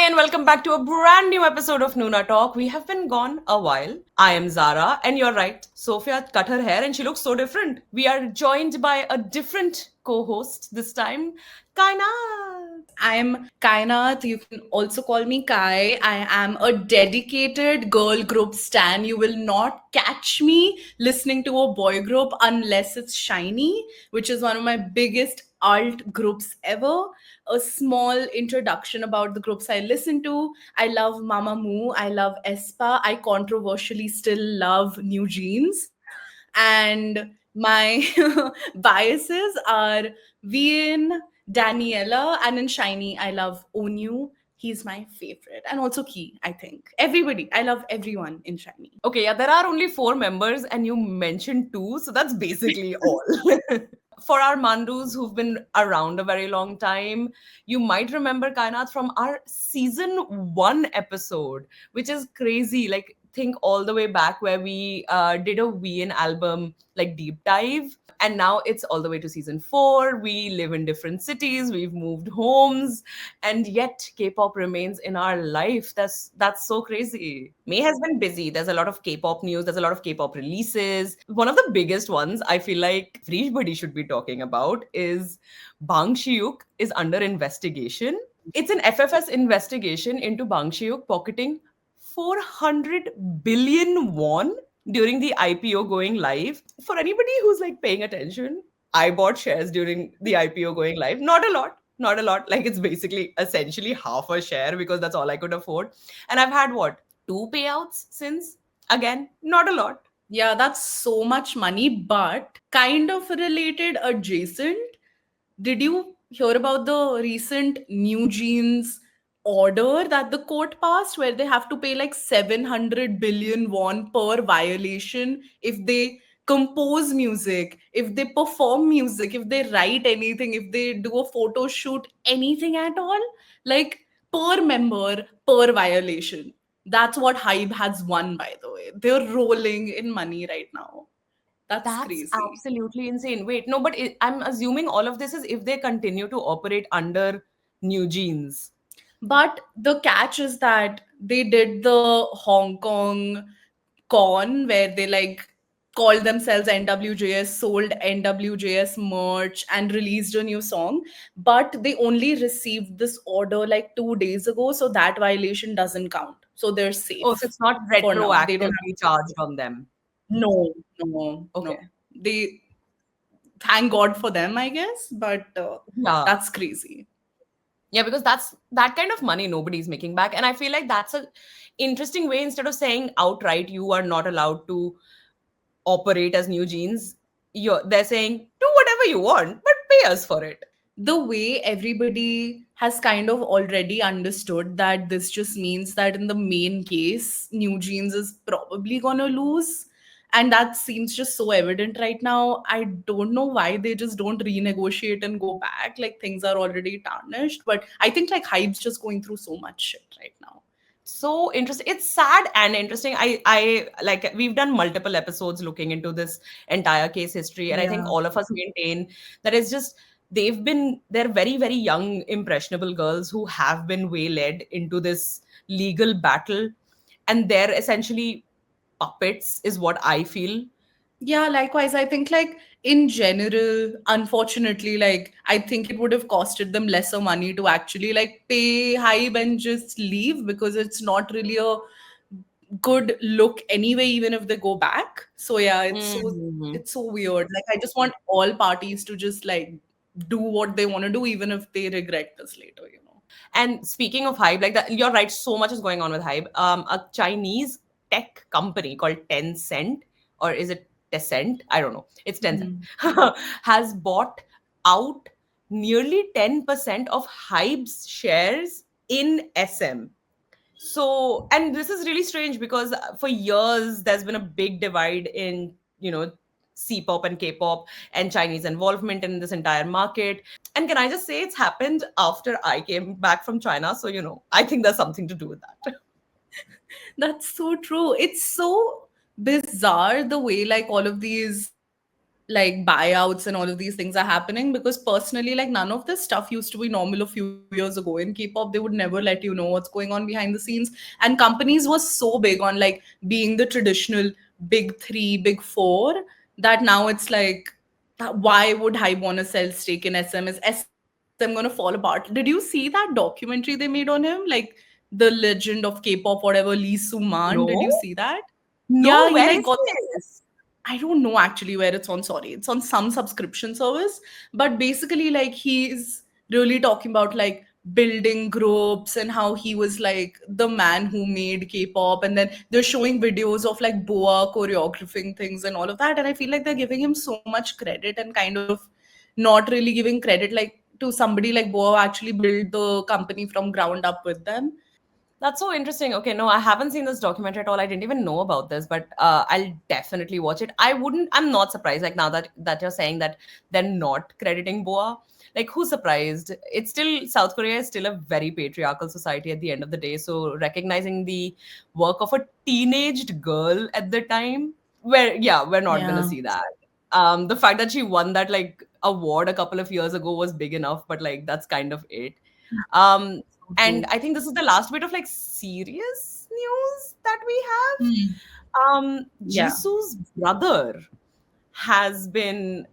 and welcome back to a brand new episode of NoonaTalk. We have been gone a while. I am Zara, and you're right. Sophia cut her hair and she looks so different. We are joined by a different co host this time, Kainat. I'm Kainat. You can also call me Kai. I am a dedicated girl group stan. You will not catch me listening to a boy group unless it's Shiny, which is one of my biggest alt groups ever. A small introduction about the groups I listen to. I love Mamamoo. I love Aespa. I controversially still love New Jeans. And my biases are Wheein, Daniela, and in Shiny, I love Onyu. He's my favorite. And also Key, I think. Everybody. I love everyone in Shiny. Okay, yeah, there are only four members, and you mentioned two, so that's basically all. For our Mandus who've been around a very long time, you might remember Kainat from our season 1 episode, which is crazy. Like, think all the way back where we did a Wheein album, like deep dive. And now it's all the way to season 4. We live in different cities, we've moved homes, and yet K-pop remains in our life. That's so crazy. May has been busy. There's a lot of K-pop news, there's a lot of K-pop releases. One of the biggest ones I feel like everybody should be talking about is Bang Si-hyuk is under investigation. It's an FFS investigation into Bang Si-hyuk pocketing 400 billion won during the IPO going live. For anybody who's like paying attention, I bought shares during the IPO going live. Not a lot, not a lot. Like, it's basically essentially half a share because that's all I could afford. And I've had what, two payouts since? Again, not a lot. Yeah, that's so much money, but kind of related adjacent. Did you hear about the recent New Jeans order that the court passed where they have to pay like 700 billion won per violation if they compose music, if they perform music, if they write anything, if they do a photo shoot, anything at all? Like per member, per violation. That's what Hybe has won, by the way. They're rolling in money right now. That's That's crazy. absolutely insane. Wait, no, but I'm assuming all of this is if they continue to operate under New Jeans. But the catch is that they did the Hong Kong con where they like called themselves NWJS, sold NWJS merch, and released a new song. But they only received this order like 2 days ago, so that violation doesn't count. So they're Oh, so safe it's not for now. They don't have retroactively to. charged on them. No, no, Okay. no. They thank God for them, I guess. But Yeah. that's crazy. Yeah, because that's that kind of money nobody's making back. And I feel like that's a interesting way, instead of saying outright you are not allowed to operate as New Jeans, they're saying do whatever you want, but pay us for it. The way everybody has kind of already understood that this just means that in the main case, New Jeans is probably gonna lose. And that seems just so evident right now. I don't know why they just don't renegotiate and go back. Like things are already tarnished. But I think like Hype's just going through so much shit right now. So interesting. It's sad and interesting. I like, we've done multiple episodes looking into this entire case history, and I think Yeah. all of us maintain that it's just they're very, very young, impressionable girls who have been waylaid into this legal battle, and they're essentially puppets, is what I feel. Yeah, likewise. I think, like, in general, unfortunately, like, I think it would have costed them lesser money to actually, like, pay Hybe and just leave because it's not really a good look anyway, even if they go back. So, yeah, Mhm. it's so weird. Like, I just want all parties to just, like, do what they want to do, even if they regret this later, you know? And speaking of Hybe, like that, you're right. So much is going on with Hybe. A Chinese tech company called Tencent, or is it Tencent? I don't know. It's Tencent, Mhm. has bought out nearly 10% of Hybe's shares in SM. So, and this is really strange because for years there's been a big divide in, C-pop and K-pop and Chinese involvement in this entire market. And can I just say it's happened after I came back from China? So, I think there's something to do with that. That's so true. It's so bizarre the way like all of these like buyouts and all of these things are happening, because personally, like, none of this stuff used to be normal a few years ago in K-pop. They would never let you know what's going on behind the scenes, and companies were so big on like being the traditional big three, big four, that now it's like, why would Hybe want to sell stake in SM? Is SM gonna fall apart? Did you see that documentary they made on him, like the legend of K-pop, whatever, Lee Soo-man? Did you see No, that? Yeah, he no, like where got is this? I don't know actually where it's on. Sorry, it's on some subscription service. But basically, like, he's really talking about like building groups and how he was like the man who made K-pop, and then they're showing videos of like Boa choreographing things and all of that. And I feel like they're giving him so much credit and kind of not really giving credit like to somebody like Boa who actually built the company from ground up with them. That's so interesting. Okay, no, I haven't seen this documentary at all. I didn't even know about this, but I'll definitely watch it. I wouldn't. I'm not surprised. Like now that you're saying that they're not crediting Boa. Like who's surprised? It's still South Korea is still a very patriarchal society at the end of the day. So recognizing the work of a teenaged girl at the time, where yeah, we're not gonna Yeah. see that. The fact that she won that like award a couple of years ago was big enough, but like that's kind of it. Um, So and true. I think this is the last bit of like serious news that we Hmm. have. Yeah. Jisoo's brother has been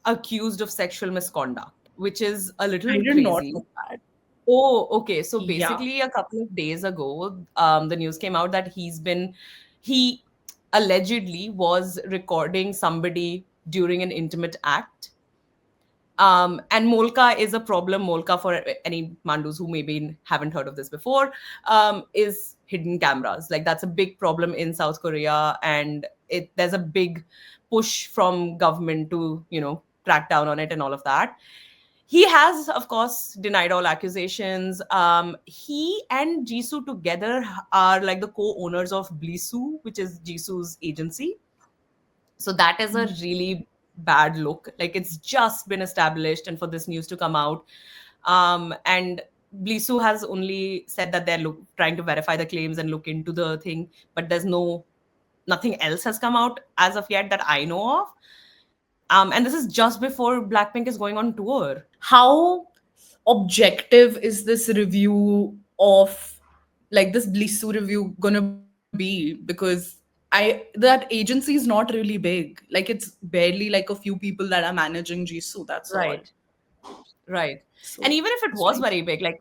accused of sexual misconduct, which is a I little did not crazy. know that. Oh, okay. So Yeah. basically, a couple of days ago, the news came out that he allegedly was recording somebody during an intimate act. And Molka is a problem. Molka, for any Mandus who maybe haven't heard of this before, is hidden cameras. Like that's a big problem in South Korea, and there's a big push from government to crack down on it and all of that. He has, of course, denied all accusations. He and Jisoo together are like the co-owners of Blisu, which is Jisoo's agency. So that is a really bad look. Like it's just been established, and for this news to come out, and Blisu has only said that they're trying to verify the claims and look into the thing, but there's nothing else has come out as of yet that I know of. And this is just before Blackpink is going on tour. How objective is this review of, like, this Blissu review gonna be? Because that agency is not really big. Like, it's barely like a few people that are managing Jisoo. That's all. Right. Right. So And even if it was strange. very big, like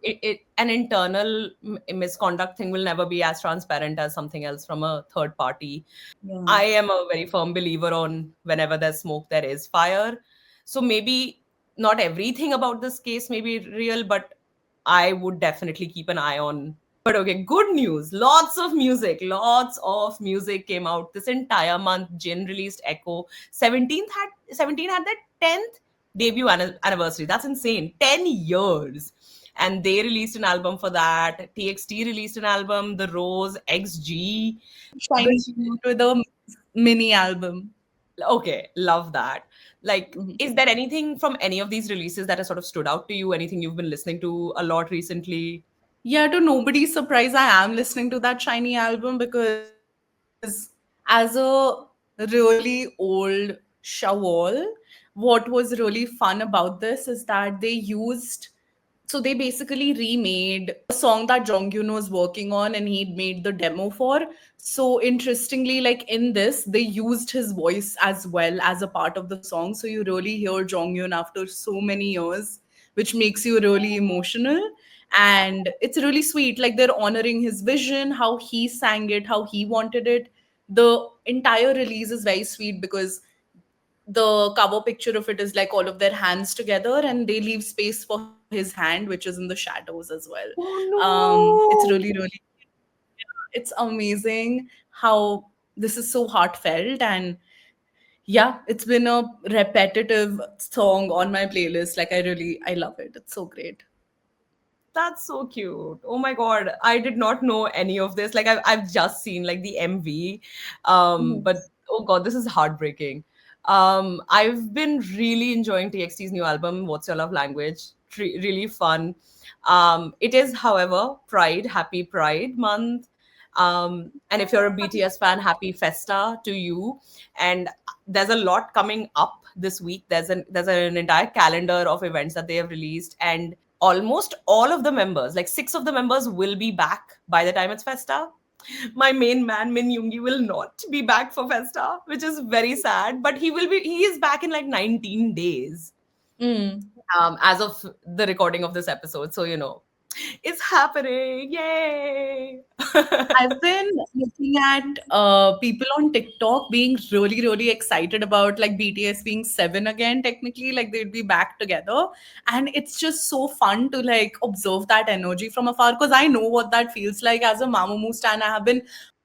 an internal misconduct thing will never be as transparent as something else from a third party. Yeah. I am a very firm believer on whenever there's smoke, there is fire. So maybe not everything about this case may be real, but I would definitely keep an eye on. But okay, good news. Lots of music came out this entire month. Jin released Echo. 17 had their 10th debut anniversary. That's insane. 10 years. And they released an album for that. TXT released an album, The Rose, XG. The Shiny came out with a mini album. Okay, love that. Like, Mhm. is there anything from any of these releases that has sort of stood out to you? Anything you've been listening to a lot recently? Yeah, to nobody's surprise, I am listening to that Shiny album, because as a really old Shawol, what was really fun about this is that they used, so they basically remade a song that Jonghyun was working on and he'd made the demo for. So interestingly, like in this, they used his voice as well as a part of the song. So you really hear Jonghyun after so many years, which makes you really emotional. And it's really sweet. Like they're honoring his vision, how he sang it, how he wanted it. The entire release is very sweet, because the cover picture of it is like all of their hands together, and they leave space for his hand, which is in the shadows as well. It's really, Oh really, it's amazing how this is so heartfelt. And yeah, it's been a repetitive song on my playlist. Like, I love it. It's so great. that's so cute. Oh my god, I did not know any of this. Like I've just seen like the MV. But oh god, this is heartbreaking. I've been really enjoying TXT's new album, What's Your Love Language? Really fun. It is, however, Pride, Happy Pride Month. And if you're a BTS fan, happy Festa to you. And there's a lot coming up this week. There's an entire calendar of events that they have released, and almost all of the members, like six of the members, will be back by the time it's Festa. My main man Min Yoongi will not be back for Festa, which is very sad. But he is back in like 19 days, Mm. as of the recording of this episode. So it's happening. Yay! I've been looking at people on TikTok being really, really excited about like BTS being seven again, technically, like they'd be back together. And it's just so fun to like observe that energy from afar because I know what that feels like as a Mamamoo stan. I have been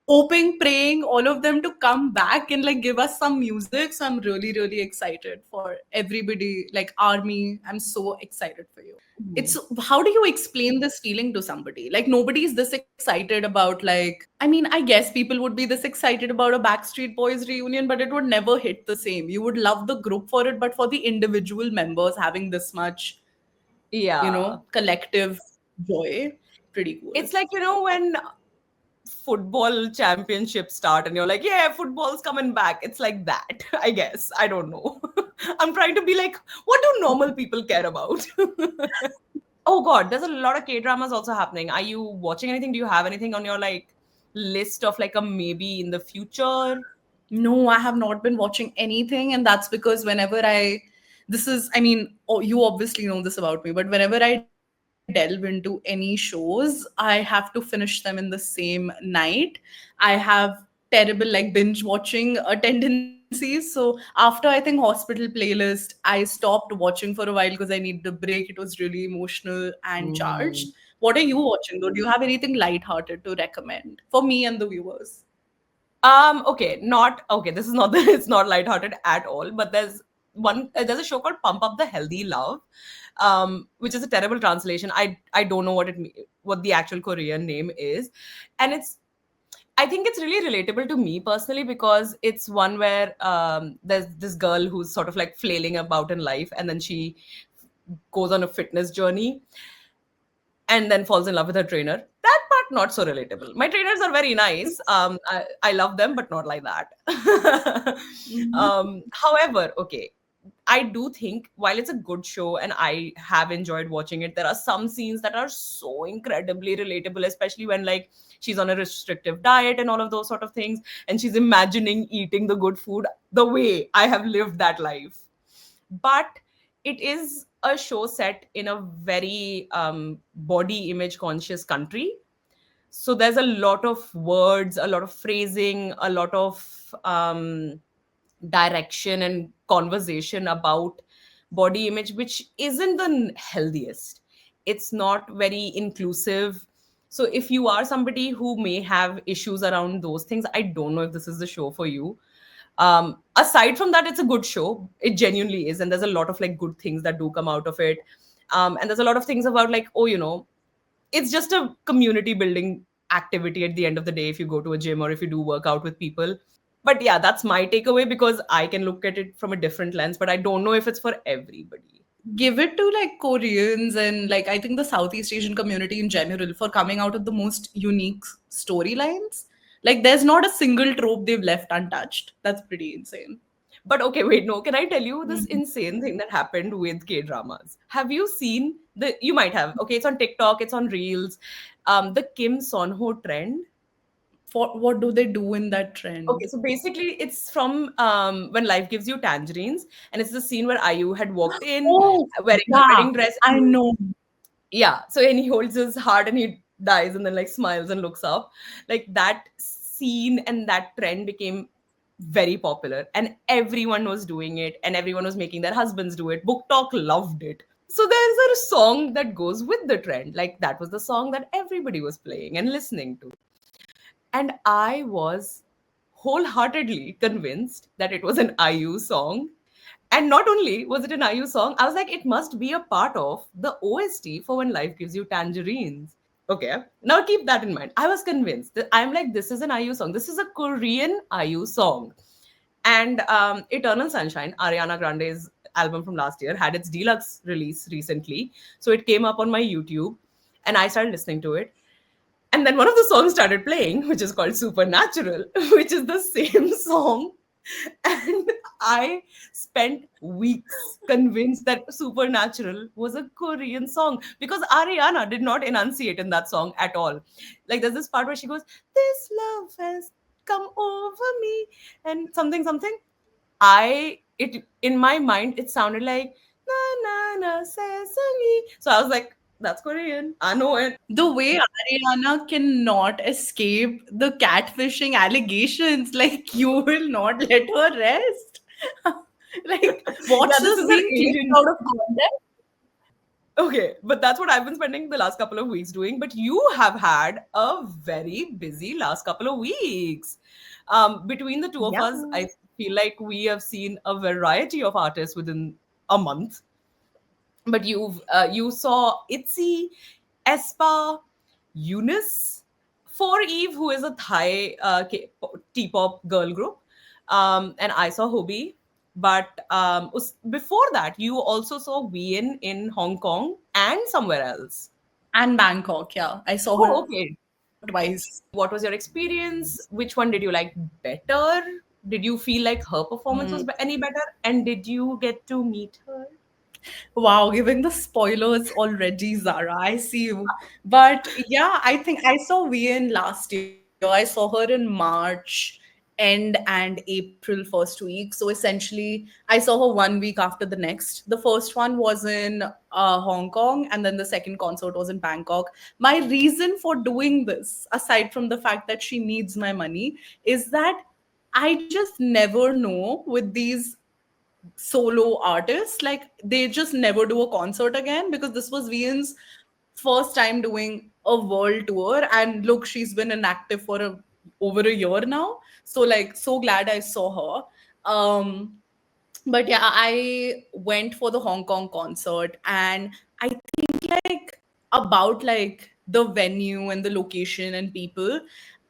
hoping, praying all of them to come back and like give us some music. So I'm really, really excited for everybody, like Army. I'm so excited for you. It's how do you explain this feeling to somebody? Like nobody's this excited about like I mean, I guess people would be this excited about a Backstreet Boys reunion, but it would never hit the same. You would love the group for it, but for the individual members having this much, Yeah. collective joy, pretty cool. It's like, when football championships start and you're like, yeah, football's coming back. It's like that, I guess. I don't know. I'm trying to be like, what do normal people care about? Oh God, there's a lot of K dramas also happening. Are you watching anything? Do you have anything on your like list of like a maybe in the future? No, I have not been watching anything, and that's because whenever this is, I mean, oh, you obviously know this about me, but whenever I delve into any shows, I have to finish them in the same night. I have terrible like binge watching tendencies. So after I think Hospital Playlist, I stopped watching for a while because I needed a break. It was really emotional and charged. Mhm. What are you watching though? Do you have anything lighthearted to recommend for me and the viewers? Okay, not okay. This is not the, it's not lighthearted at all. But there's a show called Pump Up the Healthy Love, which is a terrible translation. I don't know what the actual Korean name is, and I think it's really relatable to me personally because it's one where there's this girl who's sort of like flailing about in life, and then she goes on a fitness journey and then falls in love with her trainer. That part not so relatable. My trainers are very nice. I love them, but not like that. However, okay, I do think while it's a good show and I have enjoyed watching it, there are some scenes that are so incredibly relatable, especially when like she's on a restrictive diet and all of those sort of things, and she's imagining eating the good food the way I have lived that life. But it is a show set in a very body image conscious country. So there's a lot of words, a lot of phrasing, a lot of direction and conversation about body image, which isn't the healthiest. It's not very inclusive. So if you are somebody who may have issues around those things, I don't know if this is the show for you. Aside from that, it's a good show. It genuinely is, and there's a lot of like good things that do come out of it. And there's a lot of things about like, oh, it's just a community building activity at the end of the day if you go to a gym or if you do work out with people. But yeah, that's my takeaway because I can look at it from a different lens, but I don't know if it's for everybody. Give it to like Koreans and like I think the Southeast Asian community in general for coming out with the most unique storylines. Like there's not a single trope they've left untouched. That's pretty insane. But okay, wait, no, can I tell you this Mhm. insane thing that happened with K dramas? Have you seen you might have. Okay, it's on TikTok, it's on Reels. The Kim Son Ho trend. For what do they do in that Okay, trend? so basically, it's from When Life Gives You Tangerines, and it's the scene where IU had walked in Oh, wearing her yeah, wedding dress. I know. Yeah, so and he holds his heart and he dies and then like smiles and looks up. Like that scene and that trend became very popular, and everyone was doing it, and everyone was making their husbands do it. Book Talk loved it. So there's a song that goes with the trend. Like that was the song that everybody was playing and listening to. And I was wholeheartedly convinced that it was an IU song. And not only was it an IU song, I was like, it must be a part of the OST for When Life Gives You Tangerines. Okay, now keep that in mind. I was convinced that I'm like, this is an IU song. This is a Korean IU song. And Eternal Sunshine, Ariana Grande's album from last year, had its deluxe release recently. So it came up on my YouTube and I started listening to it. And then one of the songs started playing, which is called Supernatural, which is the same song. And I spent weeks convinced that Supernatural was a Korean song because Ariana did not enunciate in that song at all. Like there's this part where she goes, "This love has come over me," and something something. I it in my mind it sounded like na na na sesame. So I was like, that's Korean. I know it. The way Ariana cannot escape the catfishing allegations, like you will not let her rest. Like, Yeah, watch this this is her being taken agent. out of context. Okay, but that's what I've been spending the last couple of weeks doing. But you have had a very busy last couple of weeks. Between the two of Yeah. us, I feel like we have seen a variety of artists within a month. But you saw ITZY, Aespa, Eunice, For Eve, who is a Thai T-pop girl group, and I saw Hobie. But before that, you also saw Wheein in Hong Kong and somewhere else. And Bangkok, yeah. I saw her Oh, okay. twice. What was your experience? Which one did you like better? Did you feel like her performance was any better? And did you get to meet her? Wow, giving the spoilers already, Zara. I see you. But yeah, I think I saw Wheein last year. I saw her in March end and April first week. So essentially, I saw her 1 week after the next. The first one was in Hong Kong, and then the second concert was in Bangkok. My reason for doing this, aside from the fact that she needs my money, is that I just never know with these solo artists. Like they just never do a concert again because this was Wheein's first time doing a world tour. And look, she's been inactive for over a year now. So like so glad I saw her. But yeah, I went for the Hong Kong concert, and I think like about like the venue and the location and people,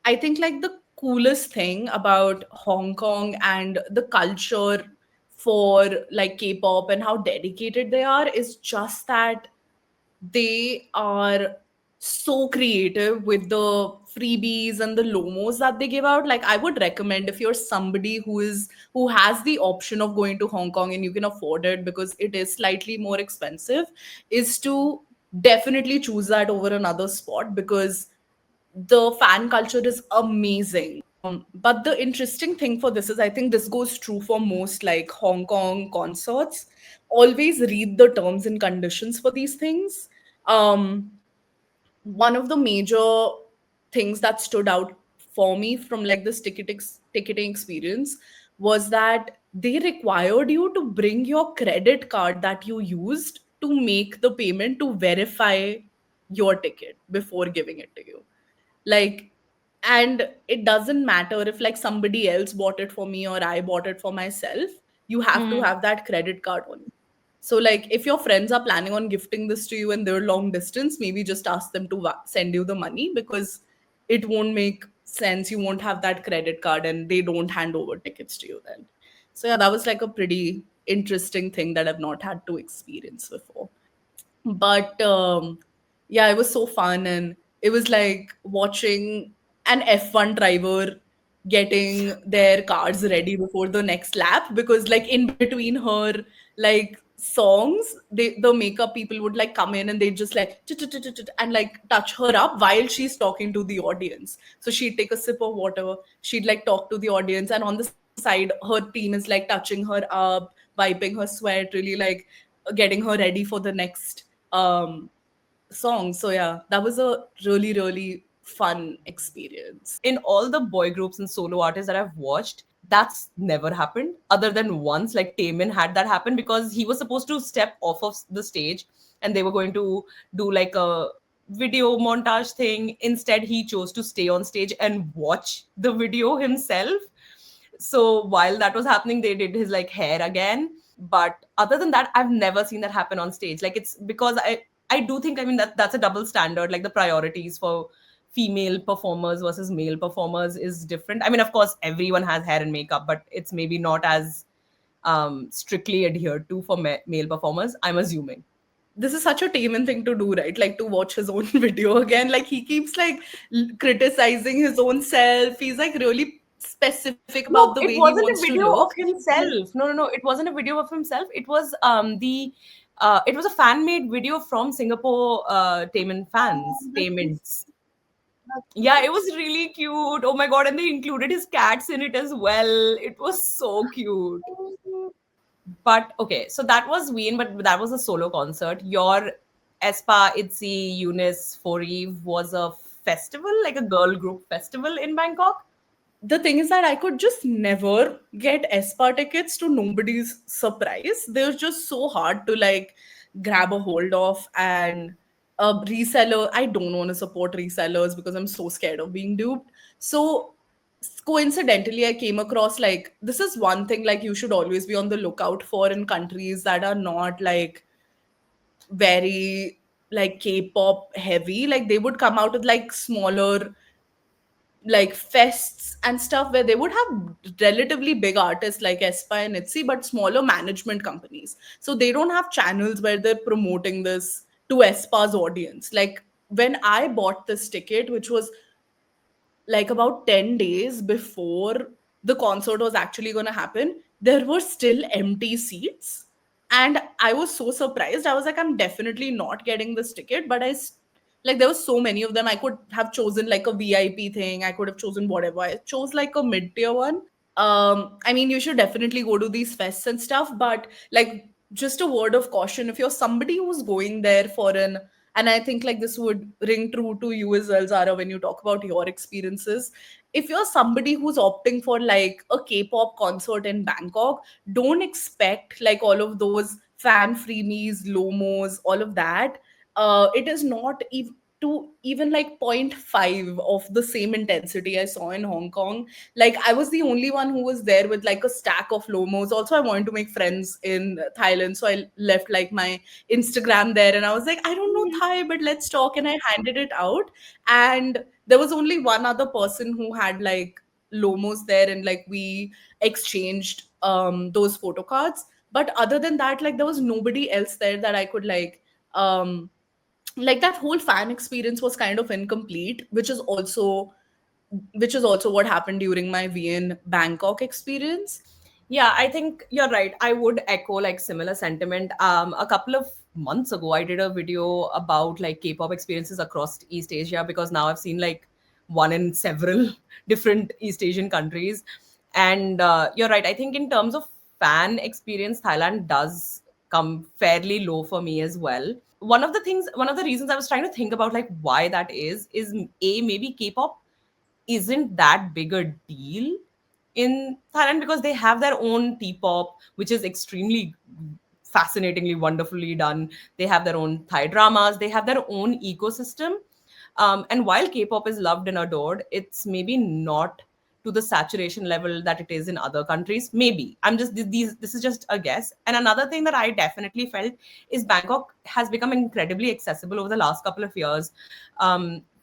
I think like the coolest thing about Hong Kong and the culture for like K-pop and how dedicated they are is just that they are so creative with the freebies and the lomos that they give out. Like I would recommend, if you're somebody who has the option of going to Hong Kong and you can afford it because it is slightly more expensive, is to definitely choose that over another spot because the fan culture is amazing. But the interesting thing for this is, I think this goes true for most like Hong Kong concerts. Always read the terms and conditions for these things. Um, One of the major things that stood out for me from like this ticketing experience was that they required you to bring your credit card that you used to make the payment to verify your ticket before giving it to you. Like, and it doesn't matter if like somebody else bought it for me or I bought it for myself, you have to have that credit card on you. So like if your friends are planning on gifting this to you and they're long distance, maybe just ask them to send you the money because it won't make sense. You won't have that credit card and they don't hand over tickets to you then. So yeah, that was like a pretty interesting thing that I've not had to experience before. But yeah, it was so fun, and it was like watching an F1 driver getting their cars ready before the next lap, because like in between her like songs, the makeup people would like come in and they just like and like touch her up while she's talking to the audience. So she'd take a sip of water, she'd like talk to the audience, and on the side her team is like touching her up, wiping her sweat, really like getting her ready for the next um song. So yeah, that was a really fun experience. In all the boy groups and solo artists that I've watched, that's never happened. Other than once, like Taemin had that happen because he was supposed to step off of the stage and they were going to do like a video montage thing. Instead, he chose to stay on stage and watch the video himself. So while that was happening, they did his like hair again. But other than that, I've never seen that happen on stage. Like it's because I do think, I mean, that's a double standard. Like the priorities for female performers versus male performers is different. I mean, of course, everyone has hair and makeup, but it's maybe not as strictly adhered to for male performers, I'm assuming. this is such a Taman thing to do, right? Like to watch his own video again. Like he keeps like criticizing his own self. He's like really specific about the No, way it he wasn't wants a to video look. of himself. No, no, no. It wasn't a video of himself. It was it was a fan made video from Singapore Taman fans. Tayments. Yeah, it was really cute. Oh my god, and they included his cats in it as well. It was so cute. But okay, so that was Wheein, but that was a solo concert. Your Aespa, ITZY, Eunice, Foreve was a festival, like a girl group festival in Bangkok. The thing is that I could just never get Aespa tickets, to nobody's surprise. They're just so hard to like grab a hold of. And a reseller, I don't want to support resellers because I'm so scared of being duped. So coincidentally, I came across like this is one thing like you should always be on the lookout for in countries that are not like very like K-pop heavy. Like they would come out with like smaller like fests and stuff where they would have relatively big artists like Aespa and ITZY, but smaller management companies. So they don't have channels where they're promoting this to Aespa's audience. Like when I bought this ticket, which was like about 10 days before the concert was actually going to happen, there were still empty seats. And I was so surprised. I was like, I'm definitely not getting this ticket. But like, there were so many of them. I could have chosen like a VIP thing, I could have chosen whatever. I chose like a mid tier one. I mean, you should definitely go to these fests and stuff, but like just a word of caution, if you're somebody who's going there for an, and I think like this would ring true to you as well, Zara, when you talk about your experiences. If you're somebody who's opting for like a K-pop concert in Bangkok, don't expect like all of those fan freebies, lomos, all of that. It is not even to even like point 0.5 of the same intensity I saw in Hong Kong. Like I was the only one who was there with like a stack of lomos. Also, I wanted to make friends in Thailand, so I left like my Instagram there, and I was like, I don't know Thai, but let's talk, and I handed it out. And there was only one other person who had like lomos there, and like we exchanged those photo cards. But other than that, like there was nobody else there that I could um like that whole fan experience was kind of incomplete, which is also what happened during my Wheein Bangkok experience. Yeah, I think you're right. I would echo like similar sentiment. A couple of months ago, I did a video about like K-pop experiences across East Asia because now I've seen like one in several different East Asian countries. And you're right. I think in terms of fan experience, Thailand does come fairly low for me as well. One of the reasons I was trying to think about like why that is a maybe K-pop isn't that big a deal in Thailand because they have their own T-pop, which is extremely fascinatingly, wonderfully done. They have their own Thai dramas. They have their own ecosystem. And while K-pop is loved and adored, it's maybe not to the saturation level that it is in other countries. Maybe I'm just these. This is just a guess. And another thing that I definitely felt is Bangkok has become incredibly accessible over the last couple of years.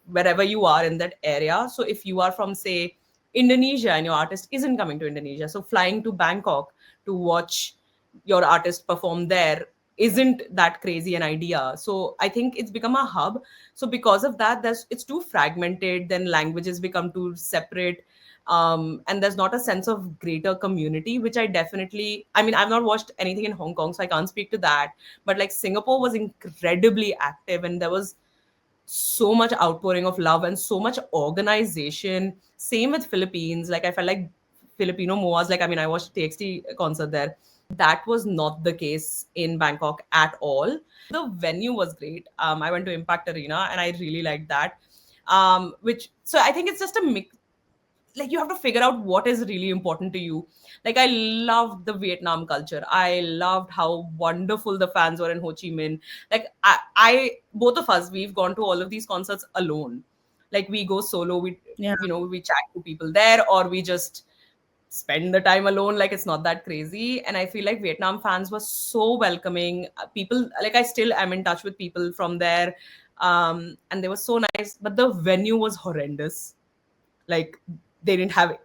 Wherever you are in that area. So if you are from say Indonesia and your artist isn't coming to Indonesia, so flying to Bangkok to watch your artist perform there isn't that crazy an idea. So I think it's become a hub. So because of that, it's too fragmented. Then languages become too separate, and there's not a sense of greater community, which I definitely. I mean, I've not watched anything in Hong Kong, so I can't speak to that. But like Singapore was incredibly active, and there was so much outpouring of love and so much organization. Same with Philippines. Like I felt like Filipino moas. Like I mean, I watched TXT concert there. That was not the case in Bangkok at all. The venue was great. I went to Impact Arena and I really liked that. Which so I think it's just a mix, like you have to figure out what is really important to you. Like I loved the Vietnam culture. I loved how wonderful the fans were in Ho Chi Minh. Like I both of us, we've gone to all of these concerts alone. Like we go solo, we Yeah. we chat to people there, or we just spend the time alone. Like it's not that crazy. And I feel like Vietnam fans were so welcoming. People, like I still am in touch with people from there, and they were so nice. But the venue was horrendous. Like they didn't have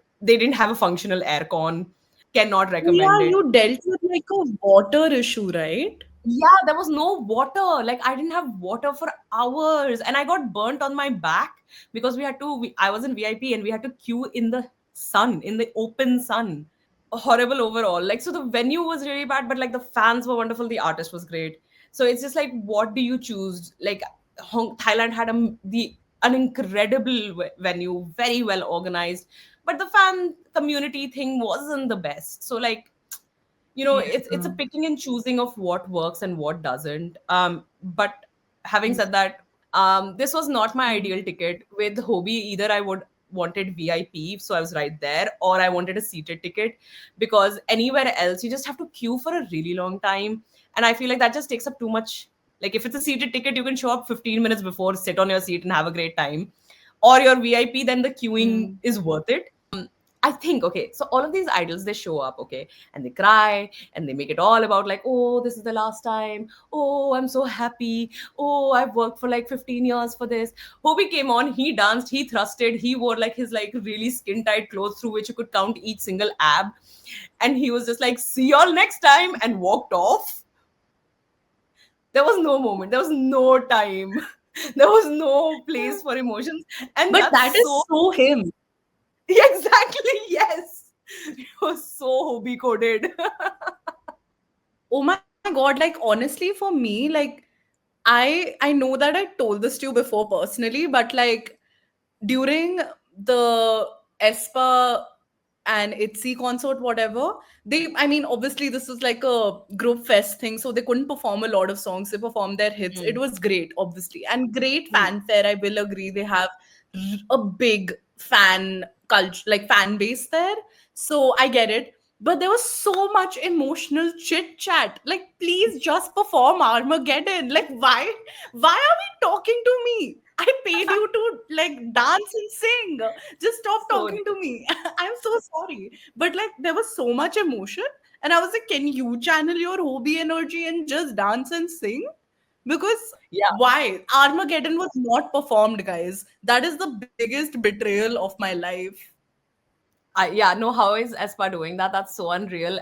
a functional aircon. Cannot Oh, yeah, recommend it. you dealt with like a water issue, right? Yeah, there was no water. Like I didn't have water for hours, and I got burnt on my back because I was in VIP and we had to queue in the sun, in the open sun. Horrible overall. Like, so the venue was really bad, but like the fans were wonderful, the artist was great. So it's just like, what do you choose? Like, Thailand had an incredible venue, very well organized, but the fan community thing wasn't the best. So like, it's a Yeah. picking and choosing of what works and what doesn't. But having said that, this was not my ideal ticket. With Hobie, either I would wanted VIP, so I was right there, or I wanted a seated ticket, because anywhere else you just have to queue for a really long time, and I feel like that just takes up too much. Like, if it's a seated ticket, you can show up 15 minutes before, sit on your seat and have a great time, or your VIP, then the queuing Mm. is worth it. I think, okay, so all of these idols, they show up, okay, and they cry and they make it all about like, oh, this is the last time. Oh, I'm so happy. Oh, I've worked for like 15 years for this. Hobie came on, he danced, he thrusted, he wore like his like really skin tight clothes through which you could count each single ab. And he was just like, see y'all next time, and walked off. There was no moment, there was no time, there was no place for emotions. And But that's that so, is so him. exactly, yes. It was so Hobie coded. Oh my god, like honestly for me, like I know that I told this to you before personally, but like during the Aespa and ITZY concert, whatever, they, I mean, obviously this was like a group fest thing, so they couldn't perform a lot of songs. They performed their hits. It Mm. was great, obviously, and great Mm. fanfare. I will agree. They have a big fan culture, like fan base there. So I get it. But there was so much emotional chit chat. Like, please just perform Armageddon. Like, why are we talking to me? I paid you to like dance and sing. Just stop So talking to me. I'm so sorry. But like there was so much emotion. And I was like, can you channel your hobby energy and just dance and sing? Because yeah, why? Armageddon was not performed, guys. That is the biggest betrayal of my life. yeah, no, how is Espa doing that? That's so unreal.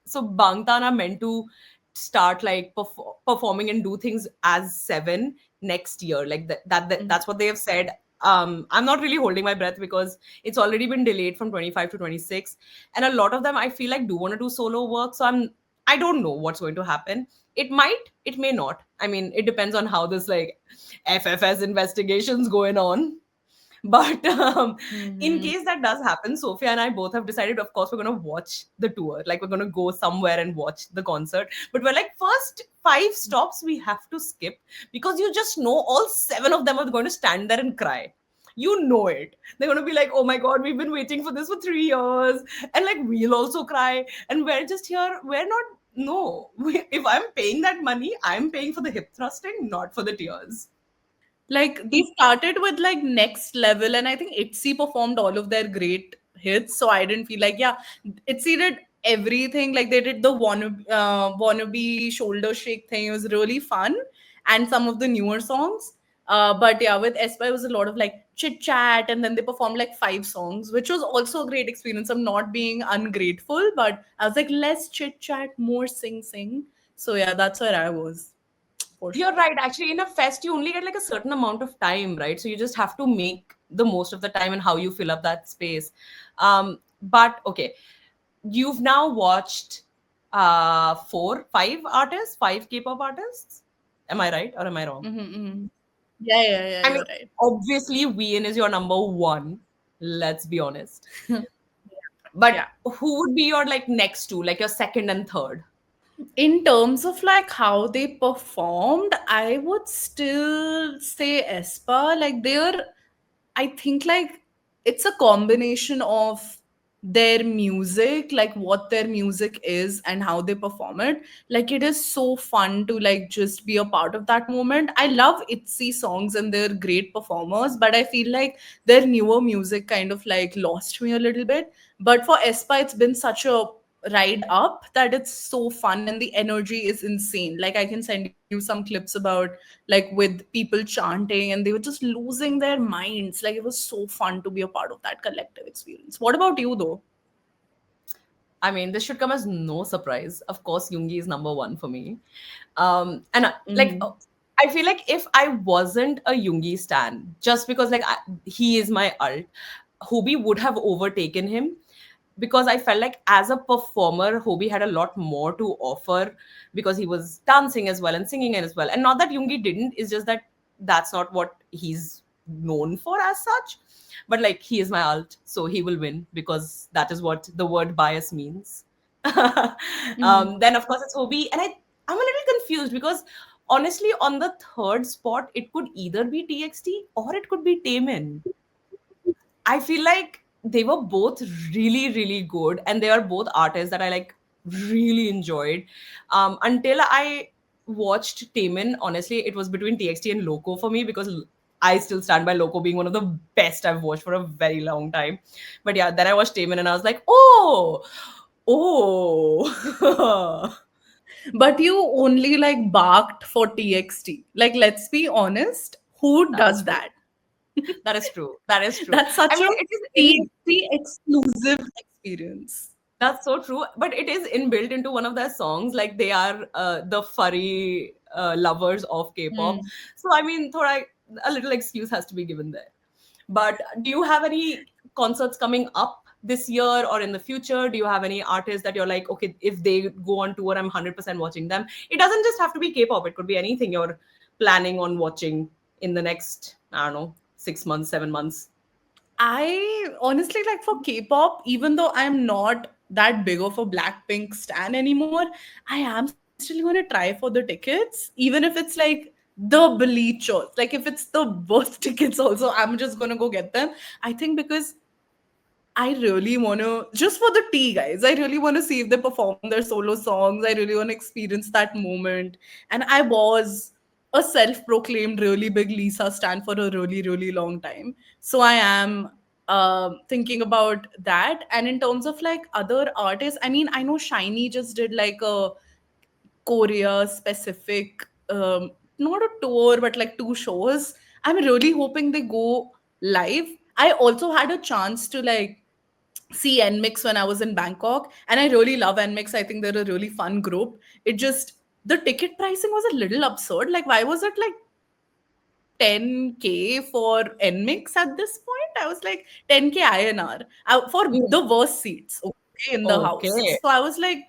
So Bangtan are meant to start like performing and do things as seven next year. Like that's what they have said. I'm not really holding my breath because it's already been delayed from 25 to 26, and a lot of them I feel like do want to do solo work. So I don't know what's going to happen. It might, it may not. I mean, it depends on how this like FFS investigations going on. But in Mm-hmm. case that does happen, Sophia and I both have decided, of course, we're going to watch the tour. Like, we're going to go somewhere and watch the concert. But we're like, first 5 stops we have to skip, because you just know all 7 of them are going to stand there and cry. You know it. They're going to be like, oh my God, we've been waiting for this for 3 years. And like, we'll also cry. And we're just here. We're not. No. If I'm paying that money, I'm paying for the hip thrusting, not for the tears. Like they started with like next level, and I think ITZY performed all of their great hits. So I didn't feel like, yeah, ITZY did everything. Like they did the wannabe shoulder shake thing. It was really fun, and some of the newer songs. But yeah, with Aespa, it was a lot of like chit chat, and then they performed like 5 songs, which was also a great experience. I'm not being ungrateful, but I was like, less chit chat, more sing. So yeah, that's where I was for You're sure. right. Actually, in a fest, you only get like a certain amount of time, right? So you just have to make the most of the time and how you fill up that space. But okay, you've now watched 5 artists, 5 K-pop artists. Am I right or am I wrong? Mm-hmm. Yeah, I mean, you're right. obviously, Wheein is your number one. Let's be honest. Yeah. But who would be your like next two, like your second and third? In terms of like how they performed, I would still say Espa. Like they're, I think like it's a combination of their music, like what their music is and how they perform it. Like it is so fun to like just be a part of that moment. I love ITZY songs and they're great performers, but I feel like their newer music kind of like lost me a little bit. But for Espa, it's been such a ride up that it's so fun and the energy is insane. Like I can send you some clips about like with people chanting and they were just losing their minds. Like it was so fun to be a part of that collective experience. What about you though? I mean, this should come as no surprise. Of course, Yoongi is number one for me. And like, Mm-hmm. I feel like if I wasn't a Yoongi stan, just because like he is my alt, Hobie would have overtaken him because I felt like as a performer, Hobie had a lot more to offer because he was dancing as well and singing as well. And not that Yoongi didn't, it's just that that's not what he's known for as such. But like he is my alt, so he will win because that is what the word bias means. Mm-hmm. Then of course it's Hobie, and I'm a little confused because honestly, on the third spot, it could either be TXT or it could be Taemin. I feel like they were both really, really good, and they are both artists that I like really enjoyed. Until I watched Taemin, honestly, it was between TXT and Loco for me because I still stand by Loco being one of the best I've watched for a very long time. But yeah, then I watched Taemin and I was like, oh. But you only like barked for TXT. Like, let's be honest, who That is does true. that? That is true. That is true. That's I such a mean, it is in TXT exclusive experience. That's so true. But it is inbuilt into one of their songs. Like they are the furry lovers of K-pop. Hmm. So I mean, a little excuse has to be given there. But do you have any concerts coming up this year or in the future? Do you have any artists that you're like, okay, if they go on tour, I'm 100% watching them? It doesn't just have to be K-pop. It could be anything you're planning on watching in the next, I don't know, 6 months, 7 months. I honestly like for K-pop, even though I'm not that big of a Blackpink stan anymore, I am still going to try for the tickets, even if it's like the bleachers. Like if it's the worst tickets, also I'm just gonna go get them. I think because I really want to, just for the tea, guys, I really want to see if they perform their solo songs. I really want to experience that moment. And I was a self proclaimed really big Lisa stan for a really, really long time. So I am thinking about that. And in terms of like other artists, I mean, I know Shiny just did like a Korea specific, not a tour, but like two shows. I'm really hoping they go live. I also had a chance to like see NMIX when I was in Bangkok, and I really love NMIX. I think they're a really fun group. It just the ticket pricing was a little absurd. Like, why was it like 10K for NMIX at this point? I was like 10K INR for Mm. the worst seats, okay, in the house. Okay. So I was like,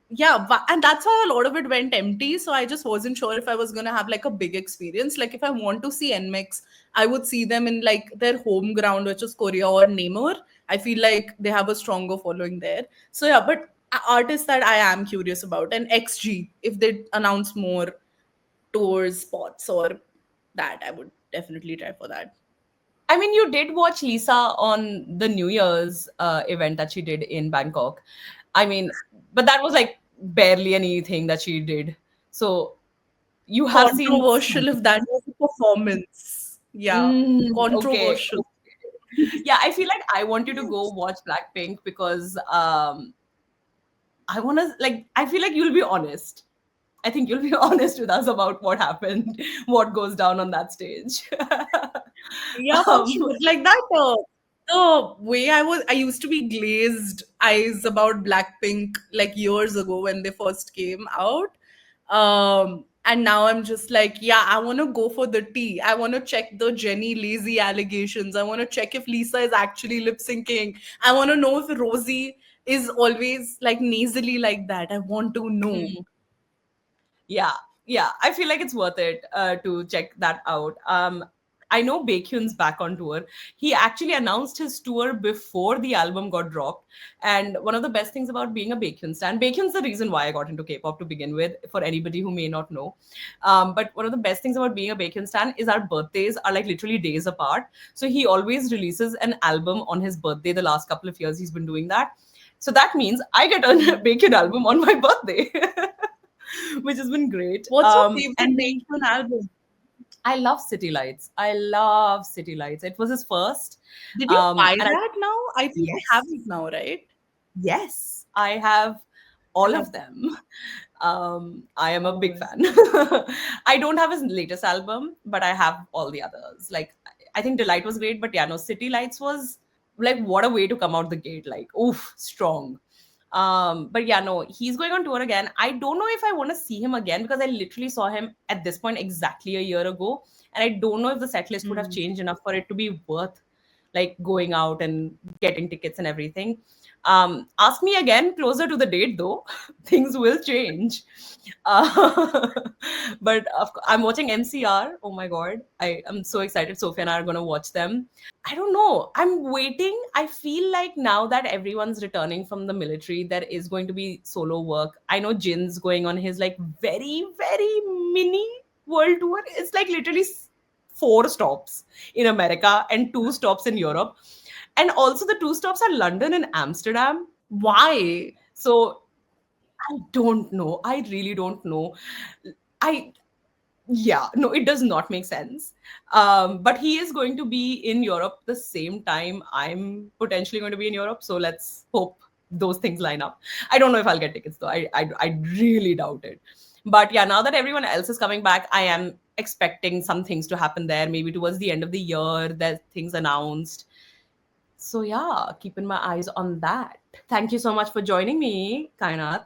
yeah, and that's why a lot of it went empty. So I just wasn't sure if I was gonna have like a big experience. Like if I want to see NMIX, I would see them in like their home ground, which is Korea or Namor. I feel like they have a stronger following there. So yeah, but artists that I am curious about, and XG, if they announce more tours, spots, or that, I would definitely try for that. I mean, you did watch Lisa on the New Year's event that she did in Bangkok. I mean, but that was like barely anything that she did. So you have seen Controversial something. if that was a performance. Yeah, Okay. controversial. Yeah, I feel like I want you to go watch Blackpink because I want to like I feel like you'll be honest. I think you'll be honest with us about what happened, what goes down on that stage. Yeah, for um, sure. Like that, the way I used to be glazed eyes about Blackpink like years ago when they first came out. And now I'm just like, yeah, I want to go for the tea. I want to check the Jenny lazy allegations. I want to check if Lisa is actually lip syncing. I want to know if Rosie is always like nasally like that. I want to know. yeah, yeah, I feel like it's worth it to check that out. I know Baekhyun's back on tour. He actually announced his tour before the album got dropped. And one of the best things about being a Baekhyun stan, Baekhyun's the reason why I got into K-pop to begin with, for anybody who may not know. But one of the best things about being a Baekhyun stan is our birthdays are like literally days apart. So he always releases an album on his birthday. The last couple of years he's been doing that. So that means I get a Baekhyun album on my birthday. Which has been great. What's your favorite And Baekhyun album? I love City Lights. I love City Lights. It was his first. Did you buy And I that now? I think you have yes, it now, right? yes, I have I all have of them. I am a big all. fan. I don't have his latest album, but I have all the others. Like I think Delight was great, but yeah, no, City Lights was like what a way to come out the gate. Like, oof, strong. But yeah, no, he's going on tour again. I don't know if I want to see him again because I literally saw him at this point exactly a year ago, and I don't know if the set list would have changed enough for it to be worth like going out and getting tickets and everything. Ask me again closer to the date though. Things will change. Uh, but I'm watching MCR. Oh my god, I am so excited. Sophia and I are gonna watch them. I don't know. I'm waiting. I feel like now that everyone's returning from the military, there is going to be solo work. I know Jin's going on his like very, very mini world tour. It's like literally four stops in America and two stops in Europe. And also the two stops are London and Amsterdam. Why? So I don't know. I really don't know. I Yeah, no, it does not make sense. But he is going to be in Europe the same time I'm potentially going to be in Europe. So let's hope those things line up. I don't know if I'll get tickets though. I really doubt it. But yeah, now that everyone else is coming back, I am expecting some things to happen there. Maybe towards the end of the year, there's things announced. So yeah, keeping my eyes on that. Thank you so much for joining me, Kainat.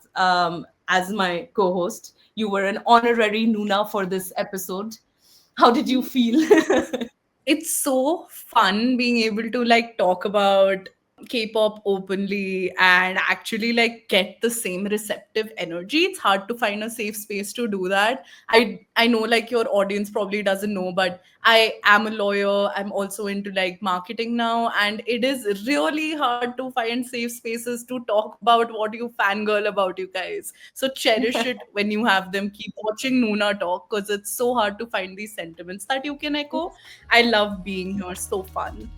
As my co-host, you were an honorary Noona for this episode. How did you feel? It's so fun being able to like talk about K-pop openly and actually like get the same receptive energy. It's hard to find a safe space to do that. I know like your audience probably doesn't know, but I am a lawyer. I'm also into like marketing now, and it is really hard to find safe spaces to talk about what you fangirl about, you guys. So cherish it when you have them. Keep watching Noona talk because it's so hard to find these sentiments that you can echo. I love being here. So fun.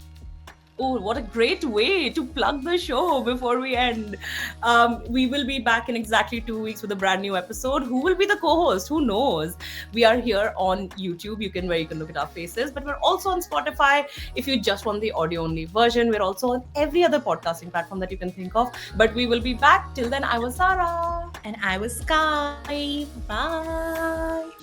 Oh, what a great way to plug the show before we end. We will be back in exactly 2 weeks with a brand new episode. Who will be the co-host? Who knows? We are here on YouTube. Where you can look at our faces, but we're also on Spotify. If you just want the audio-only version, we're also on every other podcasting platform that you can think of. But we will be back. Till then, I was Sarah. And I was Sky. Bye.